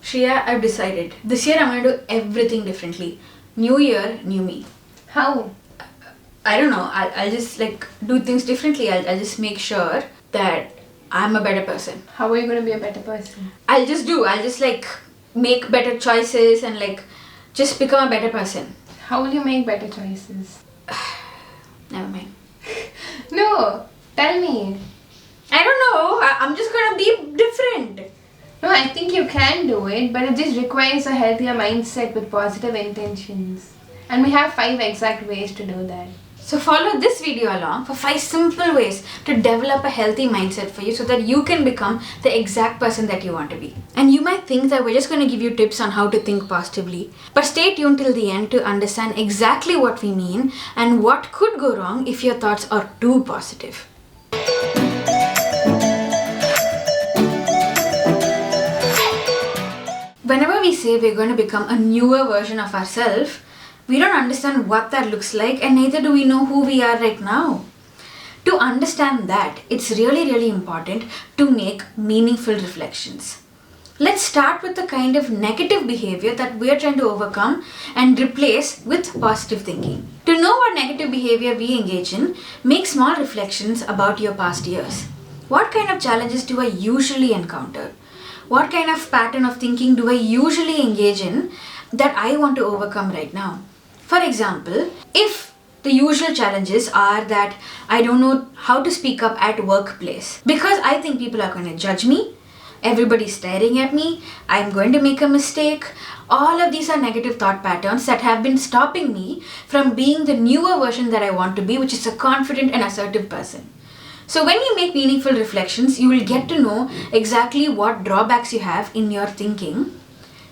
Shreya, I've decided. This year I'm going to do everything differently. New year, new me. How? I don't know. I'll just do things differently. I'll just make sure that I'm a better person. How are you going to be a better person? I'll just make better choices and just become a better person. How will you make better choices? Never mind. No, tell me. I don't know. I'm just gonna be different. No, I think you can do it, but it just requires a healthier mindset with positive intentions. And we have 5 exact ways to do that. So follow this video along for 5 simple ways to develop a healthy mindset for you so that you can become the exact person that you want to be. And you might think that we're just going to give you tips on how to think positively, but stay tuned till the end to understand exactly what we mean and what could go wrong if your thoughts are too positive. Whenever we say we're going to become a newer version of ourselves, we don't understand what that looks like, and neither do we know who we are right now. To understand that, it's really important to make meaningful reflections. Let's start with the kind of negative behavior that we're trying to overcome and replace with positive thinking. To know what negative behavior we engage in, make small reflections about your past years. What kind of challenges do I usually encounter? What kind of pattern of thinking do I usually engage in that I want to overcome right now? For example, if the usual challenges are that I don't know how to speak up at workplace because I think people are going to judge me, everybody's staring at me, I'm going to make a mistake. All of these are negative thought patterns that have been stopping me from being the newer version that I want to be, which is a confident and assertive person. So when you make meaningful reflections, you will get to know exactly what drawbacks you have in your thinking.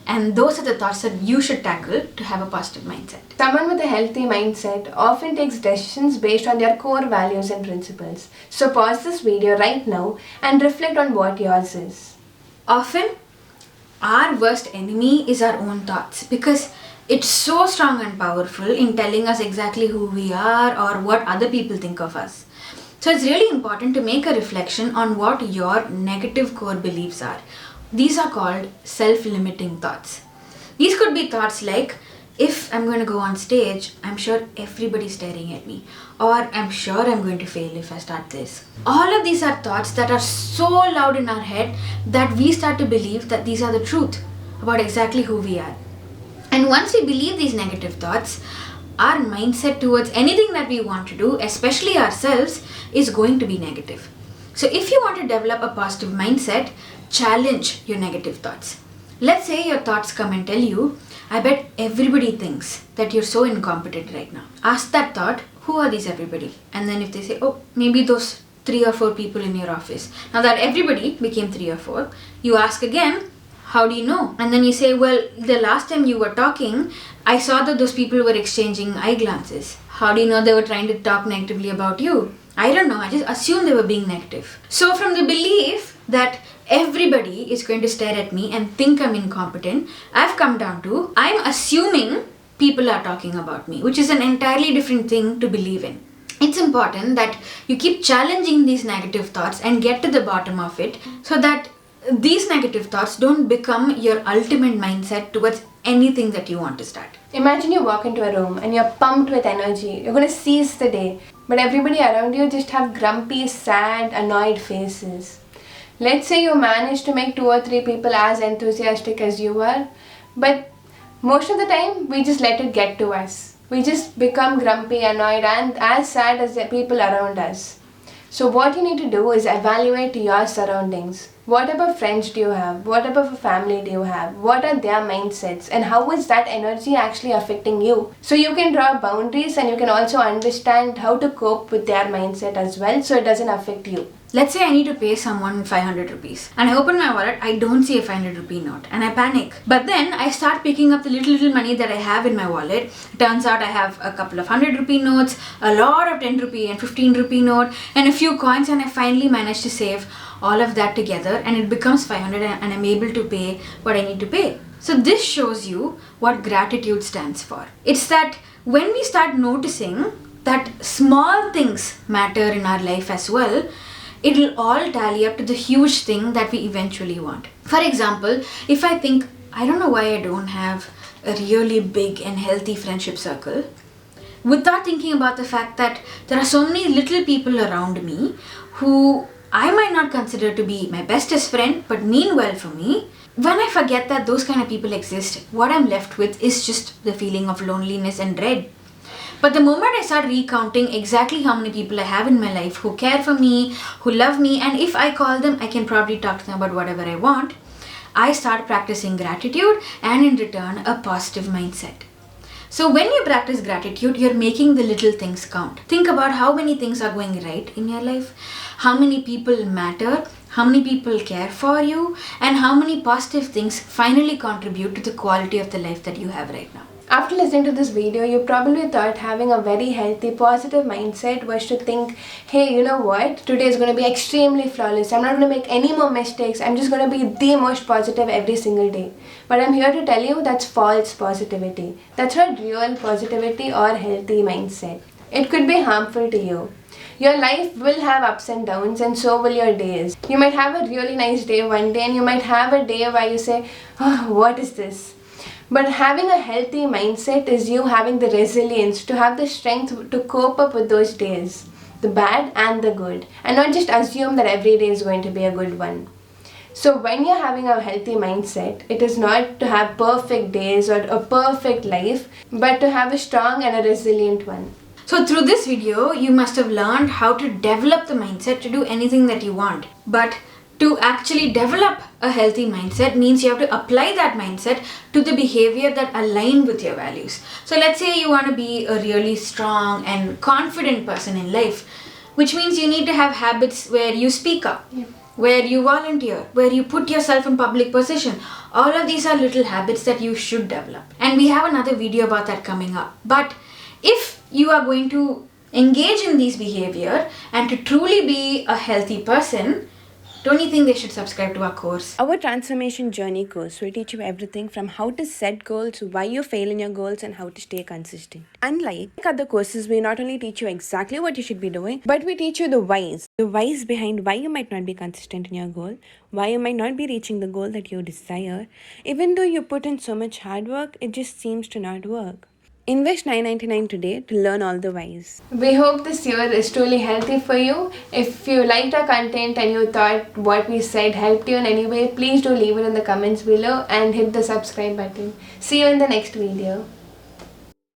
And those are the thoughts that you should tackle to have a positive mindset. Someone with a healthy mindset often takes decisions based on their core values and principles. So pause this video right now and reflect on what yours is. Often, our worst enemy is our own thoughts because it's so strong and powerful in telling us exactly who we are or what other people think of us. So it's really important to make a reflection on what your negative core beliefs are. These are called self-limiting thoughts. These could be thoughts like, if I'm going to go on stage, I'm sure everybody's staring at me. Or I'm sure I'm going to fail if I start this. All of these are thoughts that are so loud in our head that we start to believe that these are the truth about exactly who we are. And once we believe these negative thoughts, our mindset towards anything that we want to do, especially ourselves, is going to be negative. So if you want to develop a positive mindset, challenge your negative thoughts. Let's say your thoughts come and tell you, I bet everybody thinks that you're so incompetent right now. Ask that thought, who are these everybody? And then if they say, oh, maybe those 3 or 4 people in your office. Now that everybody became 3 or 4, you ask again, how do you know? And then you say, well, the last time you were talking, I saw that those people were exchanging eye glances. How do you know they were trying to talk negatively about you? I don't know, I just assumed they were being negative. So from the belief that everybody is going to stare at me and think I'm incompetent, I've come down to, I'm assuming people are talking about me, which is an entirely different thing to believe in. It's important that you keep challenging these negative thoughts and get to the bottom of it so that these negative thoughts don't become your ultimate mindset towards anything that you want to start. Imagine you walk into a room and you're pumped with energy. You're going to seize the day. But everybody around you just have grumpy, sad, annoyed faces. Let's say you manage to make 2 or 3 people as enthusiastic as you are, but most of the time we just let it get to us. We just become grumpy, annoyed, and as sad as the people around us. So what you need to do is evaluate your surroundings. What type of friends do you have? What type of family do you have? What are their mindsets? And how is that energy actually affecting you? So you can draw boundaries and you can also understand how to cope with their mindset as well so it doesn't affect you. Let's say I need to pay someone 500 rupees and I open my wallet, I don't see a 500 rupee note and I panic. But then I start picking up the little money that I have in my wallet. Turns out I have a couple of 100 rupee notes, a lot of 10 rupee and 15 rupee note and a few coins, and I finally manage to save all of that together and it becomes 500 and I'm able to pay what I need to pay. So this shows you what gratitude stands for. It's that when we start noticing that small things matter in our life as well, it'll all tally up to the huge thing that we eventually want. For example, if I think I don't know why I don't have a really big and healthy friendship circle, without thinking about the fact that there are so many little people around me who I might not consider to be my bestest friend but mean well for me. When I forget that those kind of people exist, what I'm left with is just the feeling of loneliness and dread. But the moment I start recounting exactly how many people I have in my life who care for me, who love me, and if I call them, I can probably talk to them about whatever I want, I start practicing gratitude and in return, a positive mindset. So when you practice gratitude, you're making the little things count. Think about how many things are going right in your life, how many people matter, how many people care for you, and how many positive things finally contribute to the quality of the life that you have right now. After listening to this video, you probably thought having a very healthy, positive mindset was to think, hey, you know what? Today is going to be extremely flawless. I'm not going to make any more mistakes. I'm just going to be the most positive every single day. But I'm here to tell you that's false positivity. That's not real positivity or healthy mindset. It could be harmful to you. Your life will have ups and downs, and so will your days. You might have a really nice day one day, and you might have a day where you say, oh, what is this? But having a healthy mindset is you having the resilience to have the strength to cope up with those days, the bad and the good, and not just assume that every day is going to be a good one. So when you're having a healthy mindset, it is not to have perfect days or a perfect life, but to have a strong and a resilient one. So through this video, you must have learned how to develop the mindset to do anything that you want. But to actually develop a healthy mindset means you have to apply that mindset to the behavior that align with your values. So let's say you want to be a really strong and confident person in life, which means you need to have habits where you speak up, where you volunteer, where you put yourself in public position. All of these are little habits that you should develop. And we have another video about that coming up. But if you are going to engage in these behavior and to truly be a healthy person, don't you think they should subscribe to our course? Our transformation journey course will teach you everything from how to set goals, why you fail in your goals, and how to stay consistent. Unlike other courses, we not only teach you exactly what you should be doing, but we teach you the whys. The whys behind why you might not be consistent in your goal, why you might not be reaching the goal that you desire. Even though you put in so much hard work, it just seems to not work. Invest $9.99 today to learn all the whys. We hope this year is truly healthy for you. If you liked our content and you thought what we said helped you in any way, please do leave it in the comments below and hit the subscribe button. See you in the next video.